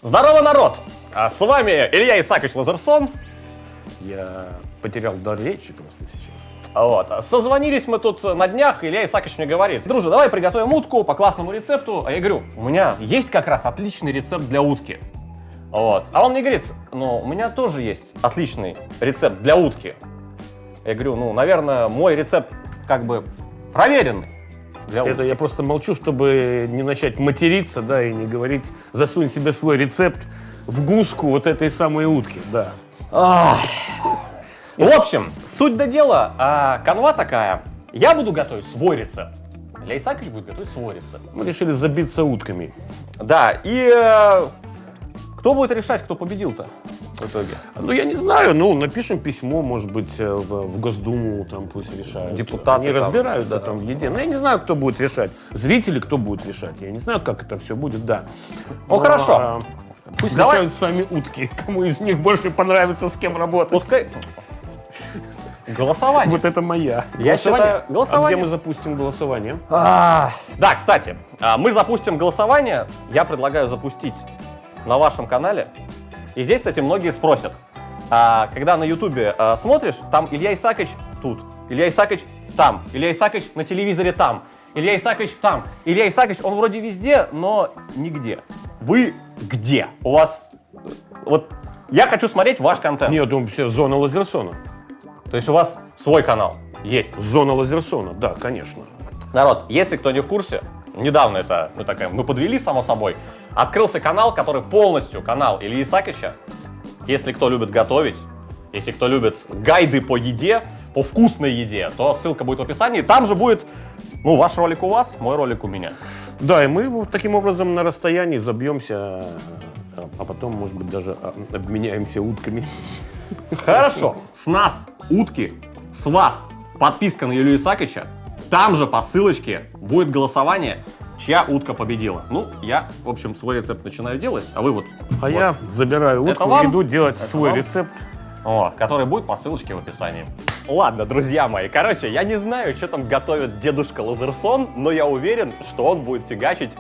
Здорово, народ! С вами Илья Исаакович Лазерсон. Я потерял дар речи просто сейчас. Вот. Созвонились мы тут на днях, Илья Исаакович мне говорит: друже, давай приготовим утку по классному рецепту. А я говорю, у меня есть как раз отличный рецепт для утки. Вот. А он мне говорит, ну, у меня тоже есть отличный рецепт для утки. Я говорю, ну, наверное, мой рецепт как бы проверенный. Это я просто молчу, чтобы не начать материться, да, и не говорить, засунь себе свой рецепт в гуску вот этой самой утки, да. В общем, суть до дела, канва такая. Я буду готовить свой рецепт. Илья Исаакович будет готовить свой рецепт. Мы решили забиться утками. Да, и кто будет решать, кто победил-то в итоге? Ну, я не знаю, ну, напишем письмо, может быть, в Госдуму, там пусть решают. Депутаты Они там, разбираются да. там в еде. Но я не знаю, кто будет решать. Зрители кто будет решать. Я не знаю, как это все будет, да. Ну, хорошо. Пусть Давай. решают сами утки, кому из них больше понравится, с кем работать. Пускай... Голосование. Вот это моя. Я считаю, А голосование. где мы запустим голосование? Да, кстати, мы запустим голосование. Я предлагаю запустить на вашем канале. И здесь, кстати, многие спросят. Когда на Ютубе смотришь, там Илья Исаакович тут, Илья Исаакович там, Илья Исаакович на телевизоре там, Илья Исаакович там. Илья Исаакович, он вроде везде, но нигде. Вы где? У вас... Вот я хочу смотреть ваш контент. Нет, думаю, все, зона Лазерсона. То есть у вас свой канал есть. Зона Лазерсона, да, конечно. Народ, если кто не в курсе, недавно это мы подвели, само собой, открылся канал, который полностью канал Ильи Исааковича. Если кто любит готовить, если кто любит гайды по еде, по вкусной еде, то ссылка будет в описании. Там же будет, ну, ваш ролик у вас, мой ролик у меня. Да, и мы вот таким образом на расстоянии забьемся, а потом, может быть, даже обменяемся утками. Хорошо, с нас утки, с вас подписка на Илью Исааковича. Там же по ссылочке будет голосование, чья утка победила. Ну, я, в общем, свой рецепт начинаю делать, а вы вот... А я забираю утку вам? и иду делать Это свой вам? рецепт. Который будет по ссылочке в описании. Ладно, друзья мои, короче, я не знаю, что там готовит дедушка Лазерсон, но я уверен, что он будет фигачить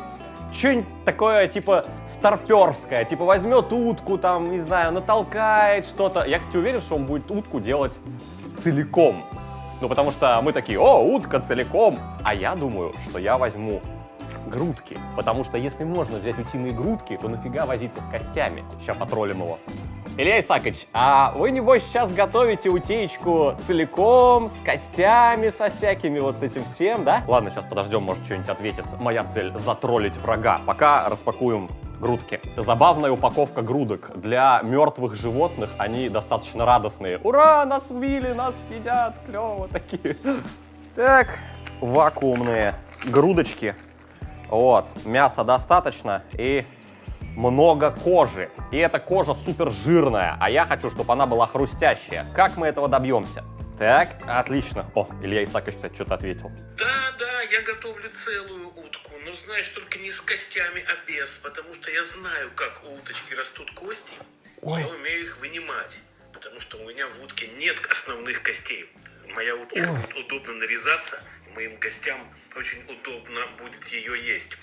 что-нибудь такое, типа, старперское, типа возьмет утку, там, не знаю, натолкает что-то. Я, кстати, уверен, что он будет утку делать целиком. Ну, потому что мы такие, о, утка целиком. А я думаю, что я возьму грудки. Потому что если можно взять утиные грудки, то нафига возиться с костями? Сейчас потроллим его. Илья Исаакович, а вы, небось, сейчас готовите утеечку целиком, с костями, со всякими вот с этим всем, да? Ладно, сейчас подождем, может, что-нибудь ответит. Моя цель — затроллить врага. Пока распакуем грудки. Забавная упаковка грудок. Для мертвых животных они достаточно радостные. Ура, нас убили, нас съедят, клево такие. Так, вакуумные грудочки. Вот, мяса достаточно и много кожи. И эта кожа супер жирная, а я хочу, чтобы она была хрустящая. Как мы этого добьемся? Так, отлично. О, Илья Исаакович, кстати, что-то ответил. Да, я готовлю целую утку, но знаешь, только не с костями, а без, потому что я знаю, как у уточки растут кости, и я умею их вынимать, потому что у меня в утке нет основных костей. Моя уточка будет удобно нарезаться, и моим гостям очень удобно будет ее есть.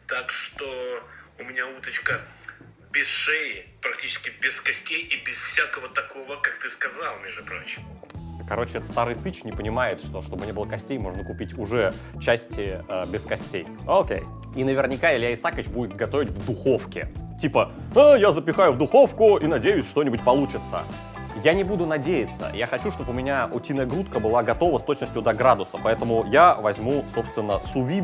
Так что у меня уточка без шеи, практически без костей и без всякого такого, как ты сказал, между прочим. Короче, этот старый сыч не понимает, что чтобы не было костей, можно купить уже части без костей. Окей. И наверняка Илья Исаакович будет готовить в духовке. Типа, я запихаю в духовку и надеюсь, что-нибудь получится. Я не буду надеяться. Я хочу, чтобы у меня утиная грудка была готова с точностью до градуса. Поэтому я возьму, собственно, су-вид.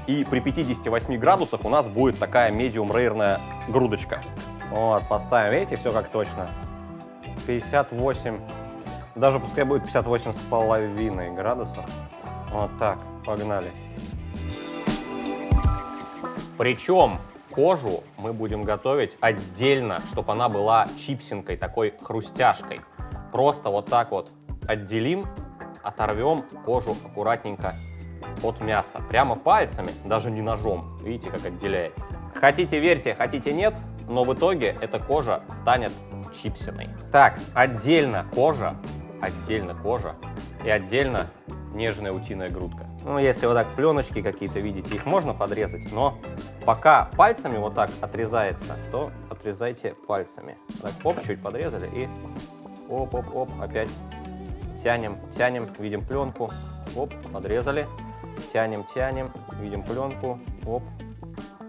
И при 58 градусах у нас будет такая медиум-рейрная грудочка. Вот, поставим. Видите, все как точно. 58. Даже пускай будет 58,5 градусов. Вот так, погнали. Причем кожу мы будем готовить отдельно, чтобы она была чипсинкой, такой хрустяшкой. Просто вот так вот отделим, оторвем кожу аккуратненько от мяса. Прямо пальцами, даже не ножом. Видите, как отделяется. Хотите верьте, хотите нет, но в итоге эта кожа станет чипсиной. Так, отдельно кожа и отдельно нежная утиная грудка. Ну, если вот так пленочки какие-то видите, их можно подрезать, но пока пальцами вот так отрезается, то отрезайте пальцами. Так, оп, чуть подрезали и оп-оп-оп, опять тянем, тянем, видим пленку, оп, подрезали, тянем, тянем, видим пленку, оп,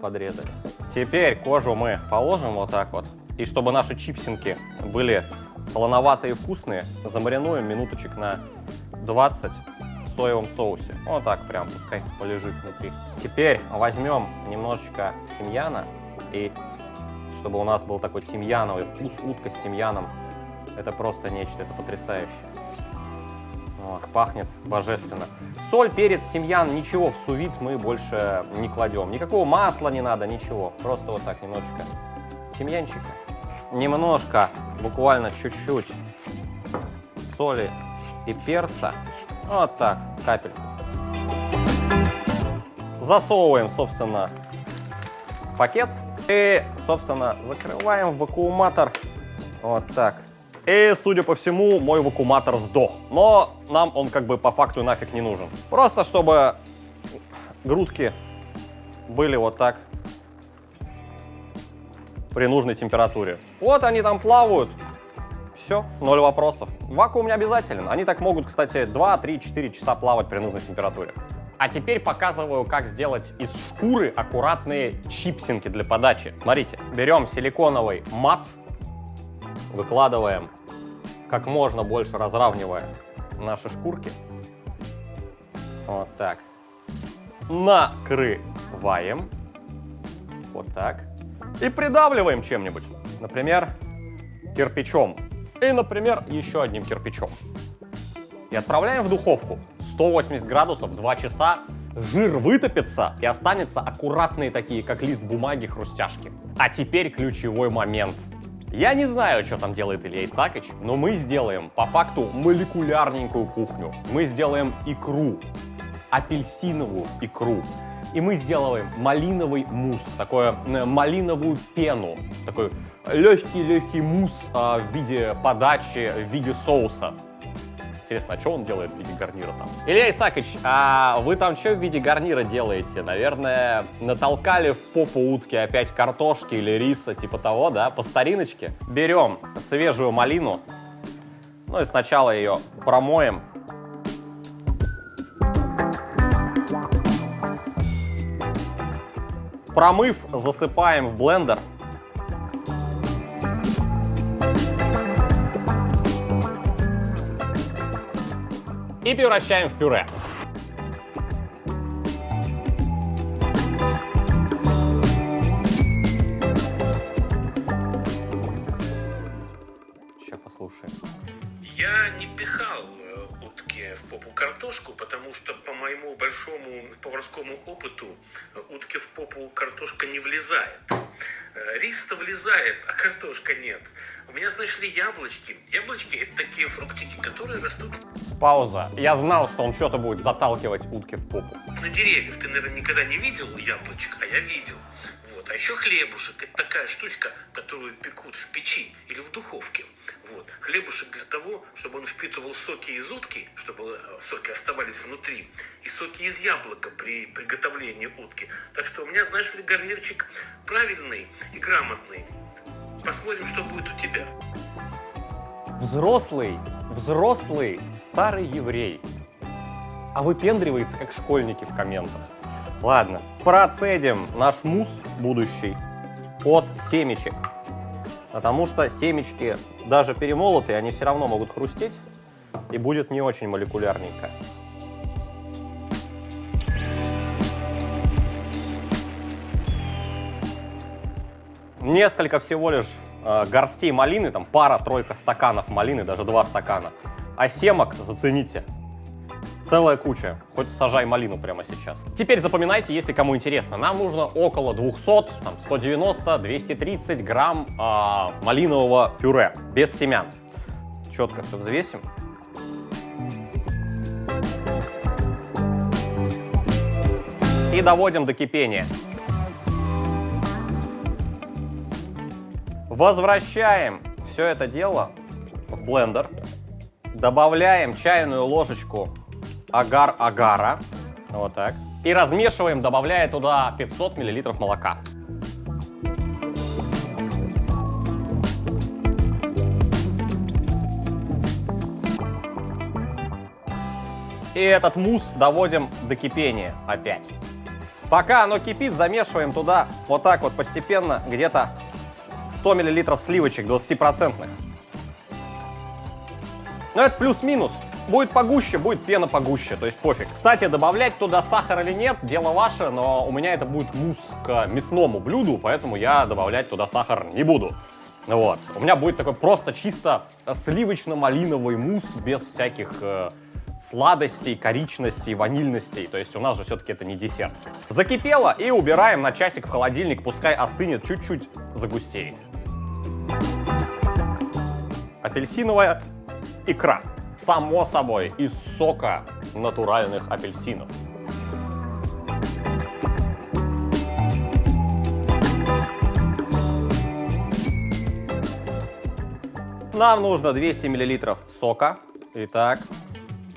подрезали. Теперь кожу мы положим вот так вот, и чтобы наши чипсинки были солоноватые и вкусные, замаринуем минуточек на 20 в соевом соусе. Вот так прям, пускай полежит внутри. Теперь возьмем немножечко тимьяна, и чтобы у нас был такой тимьяновый вкус, утка с тимьяном, это просто нечто, это потрясающе. Вот, пахнет божественно. Соль, перец, тимьян, ничего в сувид мы больше не кладем. Никакого масла не надо, ничего. Просто вот так немножечко тимьянчика. Немножко, буквально чуть-чуть соли и перца. Вот так, капельку. Засовываем, собственно, в пакет. И, собственно, закрываем вакууматор. Вот так. И, судя по всему, мой вакууматор сдох. Но нам он как бы по факту нафиг не нужен. Просто чтобы грудки были вот так при нужной температуре. Вот они там плавают. Все, 0 вопросов. Вакуум не обязателен. Они так могут, кстати, 2, 3, 4 часа плавать при нужной температуре. А теперь показываю, как сделать из шкуры аккуратные чипсинки для подачи. Смотрите, берем силиконовый мат, выкладываем, как можно больше разравнивая наши шкурки. Вот так. Накрываем. Вот так. И придавливаем чем-нибудь. Например, кирпичом. И, например, еще одним кирпичом. И отправляем в духовку. 180 градусов, 2 часа. Жир вытопится и останется аккуратные такие, как лист бумаги, хрустяшки. А теперь ключевой момент. Я не знаю, что там делает Илья Исаакович, но мы сделаем по факту молекулярненькую кухню. Мы сделаем икру, апельсиновую икру. И мы сделаем малиновый мусс, такую малиновую пену, такой легкий-легкий мусс в виде подачи, в виде соуса. Интересно, а что он делает в виде гарнира там? Илья Исаакович, а вы там что в виде гарнира делаете? Наверное, натолкали в попу утки опять картошки или риса, типа того, да? По стариночке. Берем свежую малину, ну и сначала ее промоем. Промыв, засыпаем в блендер. И превращаем в пюре. Сейчас послушаем. Я не пихал утке в попу картошку, потому что по моему большому поварскому опыту утке в попу картошка не влезает. Рис-то влезает, а картошка нет. У меня, знаешь ли, яблочки. Яблочки — это такие фруктики, которые растут Пауза. Я знал, что он что-то будет заталкивать утки в попу. на деревьях. Ты, наверное, никогда не видел яблочек, а я видел. Вот. А еще хлебушек — это такая штучка, которую пекут в печи или в духовке. Вот. Хлебушек для того, чтобы он впитывал соки из утки, чтобы соки оставались внутри, и соки из яблока при приготовлении утки. Так что у меня, знаешь ли, гарнирчик правильный и грамотный. Посмотрим, что будет у тебя. Взрослый старый еврей. А выпендривается, как школьники в комментах. Ладно, процедим наш мусс будущий от семечек. Потому что семечки, даже перемолотые, они все равно могут хрустеть. И будет не очень молекулярненько. Несколько всего лишь горстей малины, там пара-тройка стаканов малины, даже 2 стакана. А семок, зацените, целая куча. Хоть сажай малину прямо сейчас. Теперь запоминайте, если кому интересно. Нам нужно около 200, там, 190, 230 грамм малинового пюре, без семян. Четко все взвесим. И доводим до кипения. Возвращаем все это дело в блендер. Добавляем чайную ложечку агар-агара. Вот так. И размешиваем, добавляя туда 500 мл молока. И этот мусс доводим до кипения опять. Пока оно кипит, замешиваем туда вот так вот постепенно где-то 100 мл сливочек 20%. Но это плюс-минус. Будет погуще, будет пена погуще, то есть пофиг. Кстати, добавлять туда сахар или нет, дело ваше, но у меня это будет мусс к мясному блюду, поэтому я добавлять туда сахар не буду. Вот. У меня будет такой просто чисто сливочно-малиновый мусс без всяких сладостей, коричностей, ванильностей. То есть у нас же все-таки это не десерт. Закипело и убираем на часик в холодильник, пускай остынет, чуть-чуть загустеет. Апельсиновая икра. Само собой, из сока натуральных апельсинов. Нам нужно 200 мл сока. Итак,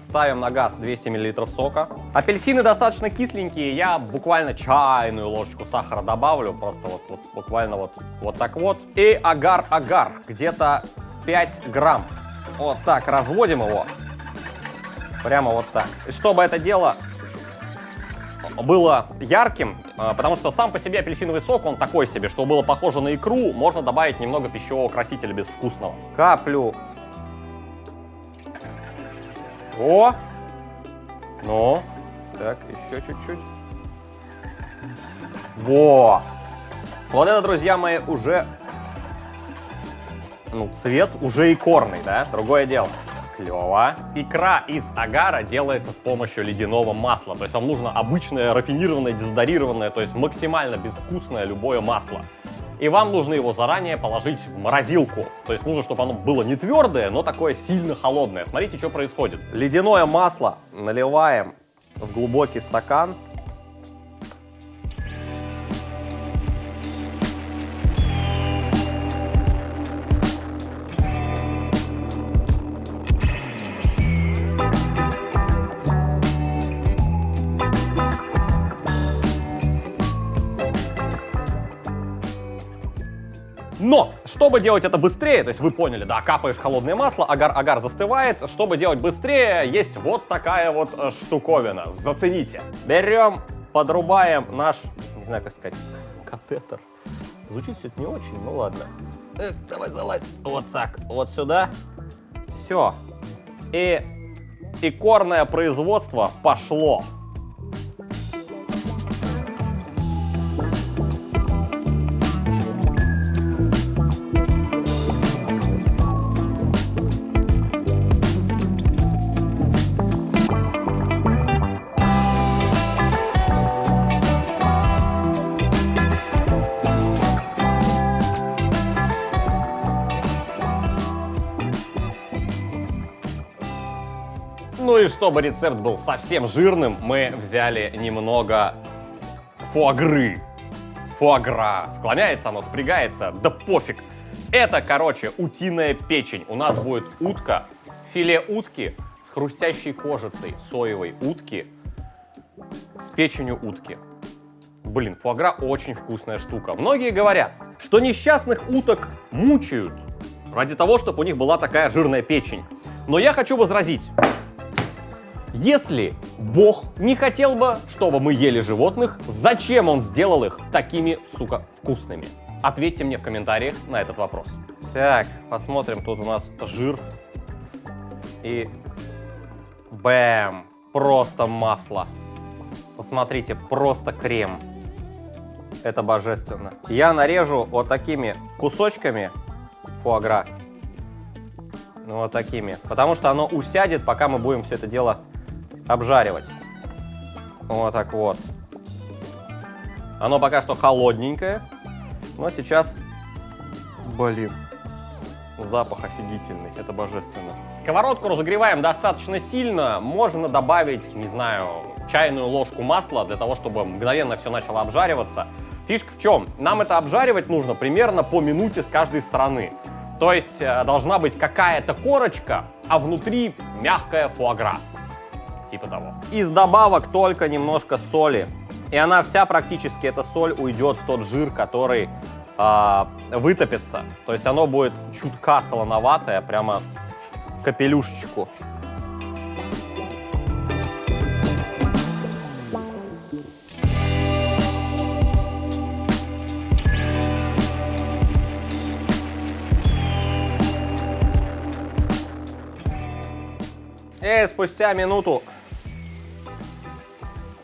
ставим на газ 200 мл сока. Апельсины достаточно кисленькие, я буквально чайную ложечку сахара добавлю, просто буквально вот так вот. И агар-агар, где-то 5 грамм. Вот так, разводим его. Прямо вот так. И чтобы это дело было ярким, потому что сам по себе апельсиновый сок, он такой себе, чтобы было похоже на икру, можно добавить немного пищевого красителя безвкусного. Каплю. О! Ну, так, еще чуть-чуть. Во! Вот это, друзья мои, уже... Ну, цвет уже икорный, да? Другое дело. Клево. Икра из агара делается с помощью ледяного масла. То есть вам нужно обычное, рафинированное, дезодорированное, то есть максимально безвкусное любое масло. И вам нужно его заранее положить в морозилку. То есть нужно, чтобы оно было не твердое, но такое сильно холодное. Смотрите, что происходит. Ледяное масло наливаем в глубокий стакан. Но, чтобы делать это быстрее, то есть вы поняли, да, капаешь холодное масло, агар-агар застывает. Чтобы делать быстрее, есть вот такая вот штуковина. Зацените. Берем, подрубаем наш, не знаю, как сказать, катетер. Звучит все это не очень, ну ладно. Давай залазь. Вот так, вот сюда. Все. И икорное производство пошло. Ну и чтобы рецепт был совсем жирным, мы взяли немного фуагры. Фуагра. Склоняется оно, спрягается, да пофиг. Это, короче, утиная печень. У нас будет утка, филе утки с хрустящей кожицей соевой утки с печенью утки. Блин, фуагра очень вкусная штука. Многие говорят, что несчастных уток мучают ради того, чтобы у них была такая жирная печень. Но я хочу возразить. Если Бог не хотел бы, чтобы мы ели животных, зачем Он сделал их такими, сука, вкусными? Ответьте мне в комментариях на этот вопрос. Так, посмотрим, тут у нас жир. И бэм, просто масло. Посмотрите, просто крем. Это божественно. Я нарежу вот такими кусочками фуагра. Ну, вот такими. Потому что оно усядет, пока мы будем все это дело обжаривать. Вот так вот. Оно пока что холодненькое, но сейчас, блин, запах офигительный, это божественно. Сковородку разогреваем достаточно сильно, можно добавить, не знаю, чайную ложку масла для того, чтобы мгновенно все начало обжариваться. Фишка в чем? Нам это обжаривать нужно примерно по минуте с каждой стороны. То есть должна быть какая-то корочка, а внутри мягкая фуагра. типа того. Из добавок только немножко соли. И она вся практически, эта соль, уйдет в тот жир, который вытопится. То есть оно будет чутка солоноватое, прямо капелюшечку. И спустя минуту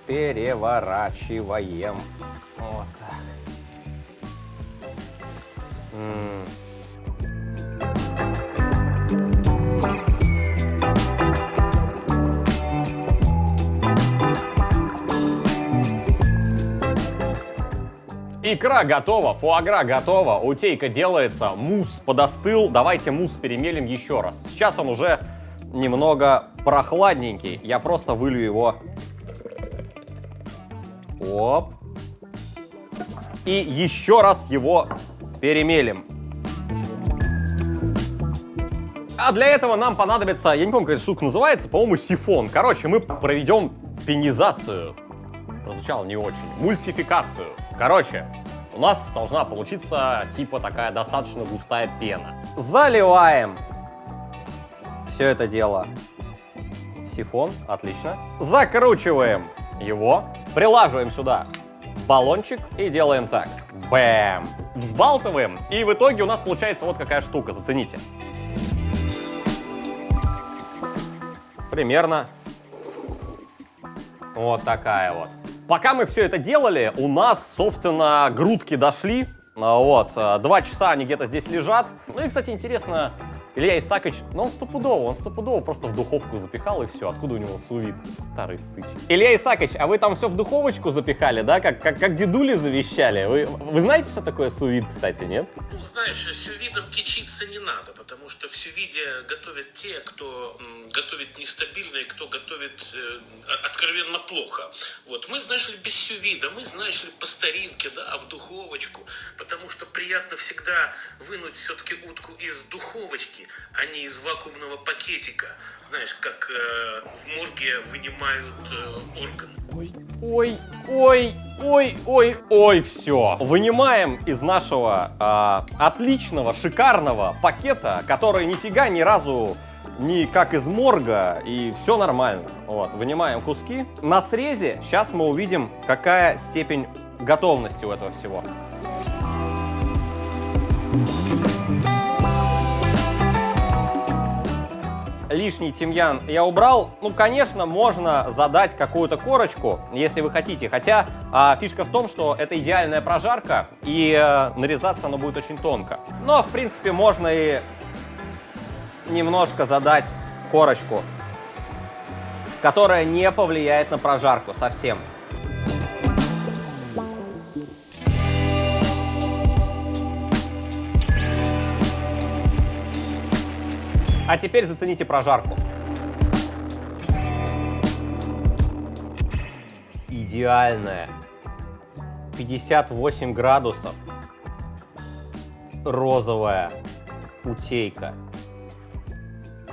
переворачиваем. Вот так. Икра готова, фуагра готова, утейка делается, мусс подостыл. Давайте мусс перемелим еще раз. Сейчас он уже немного прохладненький. Я просто вылью его. Оп. И еще раз его перемелим. А для этого нам понадобится, я не помню, как эта штука называется, по-моему, сифон. Короче, мы проведем пенизацию. Прозвучало не очень. Мульсификацию. Короче, у нас должна получиться типа такая достаточно густая пена. Заливаем все это дело в сифон. Отлично. Закручиваем его. Прилаживаем сюда баллончик и делаем так. Бэм. Взбалтываем. И в итоге у нас получается вот какая штука. Зацените. Примерно вот такая вот. Пока мы все это делали, у нас, собственно, грудки дошли. Вот, 2 часа они где-то здесь лежат. Ну и, кстати, интересно, Илья Исаакович, ну он стопудово просто в духовку запихал и все. Откуда у него сувид? Старый сыч. Илья Исаакович, а вы там все в духовочку запихали, да? Как дедули завещали? Вы знаете, что такое сувид, кстати, нет? Ну, знаешь, сювидом кичиться не надо, потому что в сювиде готовят те, кто готовит нестабильно и кто готовит откровенно плохо. Вот, мы, знаешь ли, без сювида, мы, знаешь ли, по старинке, да, в духовочку, потому что приятно всегда вынуть все-таки утку из духовочки, а не из вакуумного пакетика. Знаешь, как в морге вынимают орган. Все. Вынимаем из нашего отличного, шикарного пакета, который нифига ни разу не как из морга, и все нормально. Вот, вынимаем куски. На срезе сейчас мы увидим, какая степень готовности у этого всего. Лишний тимьян я убрал. Ну, конечно, можно задать какую-то корочку, если вы хотите. Хотя фишка в том, что это идеальная прожарка, и нарезаться оно будет очень тонко. Но, в принципе, можно и немножко задать корочку, которая не повлияет на прожарку совсем. А теперь зацените прожарку. Идеальная. 58 градусов. Розовая утейка.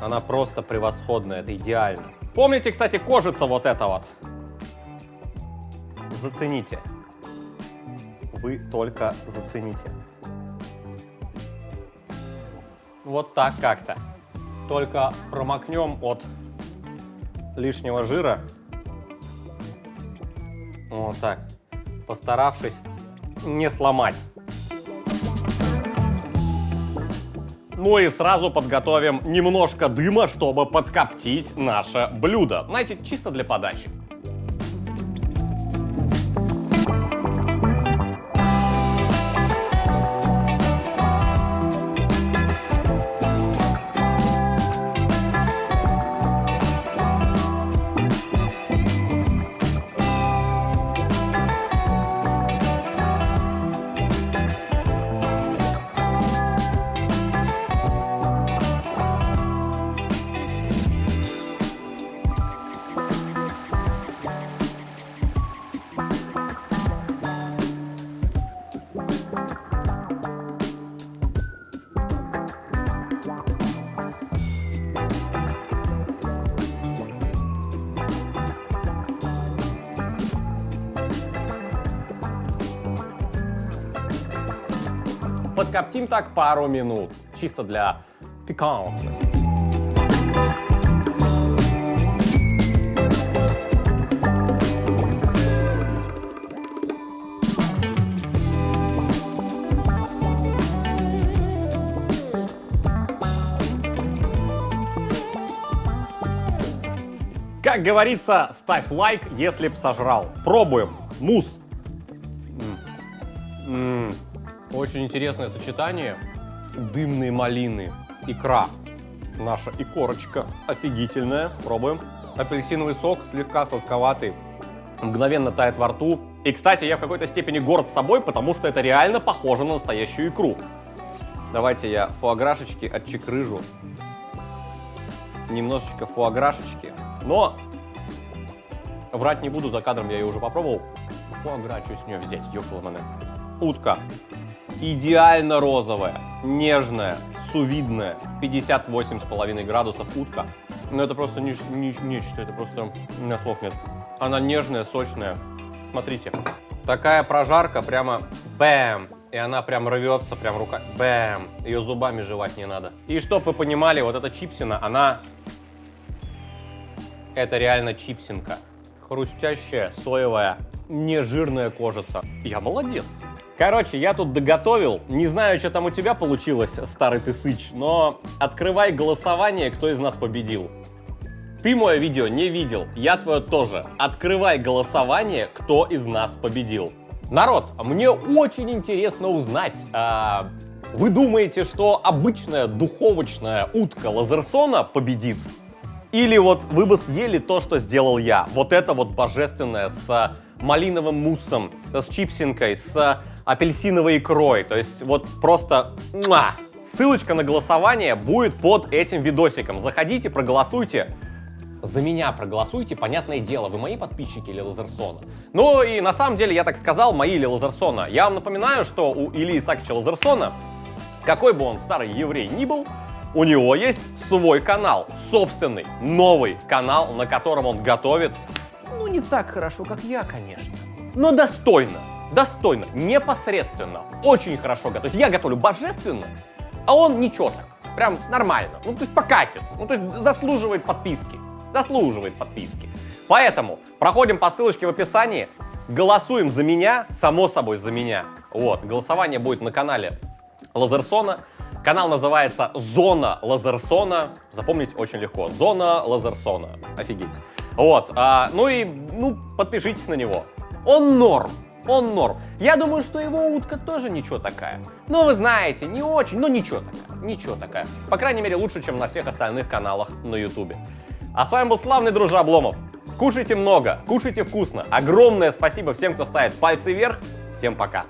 Она просто превосходная, это идеально. Помните, кстати, кожица вот эта вот? Зацените. Вы только зацените. Вот так как-то. Только промокнем от лишнего жира. Вот так. Постаравшись не сломать. Ну и сразу подготовим немножко дыма, чтобы подкоптить наше блюдо. Знаете, чисто для подачи. Коптим так пару минут, чисто для пикантности. Как говорится, ставь лайк, если б сожрал. Пробуем. Мусс. Очень интересное сочетание. Дымные малины, икра. Наша икорочка офигительная. Пробуем. Апельсиновый сок, слегка сладковатый. Мгновенно тает во рту. И, кстати, я в какой-то степени горд собой, потому что это реально похоже на настоящую икру. Давайте я фуаграшечки отчекрыжу. Немножечко фуаграшечки. Но врать не буду, за кадром я ее уже попробовал. Фуагра, что с нее взять, ёпта-мане. Утка. Идеально розовая, нежная, сувидная, 58,5 градусов утка. Но это просто нечто, это просто у меня слов нет. Она нежная, сочная. Смотрите. Такая прожарка прямо бэм. И она прям рвется, прям рука. Бэм. Ее зубами жевать не надо. И чтоб вы понимали, вот эта чипсина, она... Это реально чипсинка. Хрустящая, соевая, нежирная кожица. Я молодец. Короче, я тут доготовил. Не знаю, что там у тебя получилось, старый ты сыч, но открывай голосование, кто из нас победил. Ты мое видео не видел, я твое тоже. Открывай голосование, кто из нас победил. Народ, мне очень интересно узнать, вы думаете, что обычная духовочная утка Лазерсона победит? Или вот вы бы съели то, что сделал я. Вот это вот божественное с малиновым муссом, с чипсинкой, с апельсиновой икрой. То есть вот просто... Ссылочка на голосование будет под этим видосиком. Заходите, проголосуйте. За меня проголосуйте, понятное дело, вы мои подписчики или Лазерсона. Ну и на самом деле я так сказал, мои или Лазерсона. Я вам напоминаю, что у Ильи Исааковича Лазерсона, какой бы он старый еврей ни был, у него есть свой канал, собственный, новый канал, на котором он готовит, ну не так хорошо, как я, конечно, но достойно, непосредственно, очень хорошо готовит. То есть я готовлю божественно, а он ничего так, прям нормально, ну то есть покатит, ну то есть заслуживает подписки. Поэтому проходим по ссылочке в описании, голосуем за меня, само собой за меня. Вот, голосование будет на канале Лазерсона. Канал называется Зона Лазерсона. Запомнить очень легко. Зона Лазерсона. Офигеть. Вот, подпишитесь на него. Он норм. Я думаю, что его утка тоже ничего такая. Ну, вы знаете, не очень, но ничего такая. По крайней мере, лучше, чем на всех остальных каналах на ютубе. А с вами был славный дружа Обломов. Кушайте много, кушайте вкусно. Огромное спасибо всем, кто ставит пальцы вверх. Всем пока.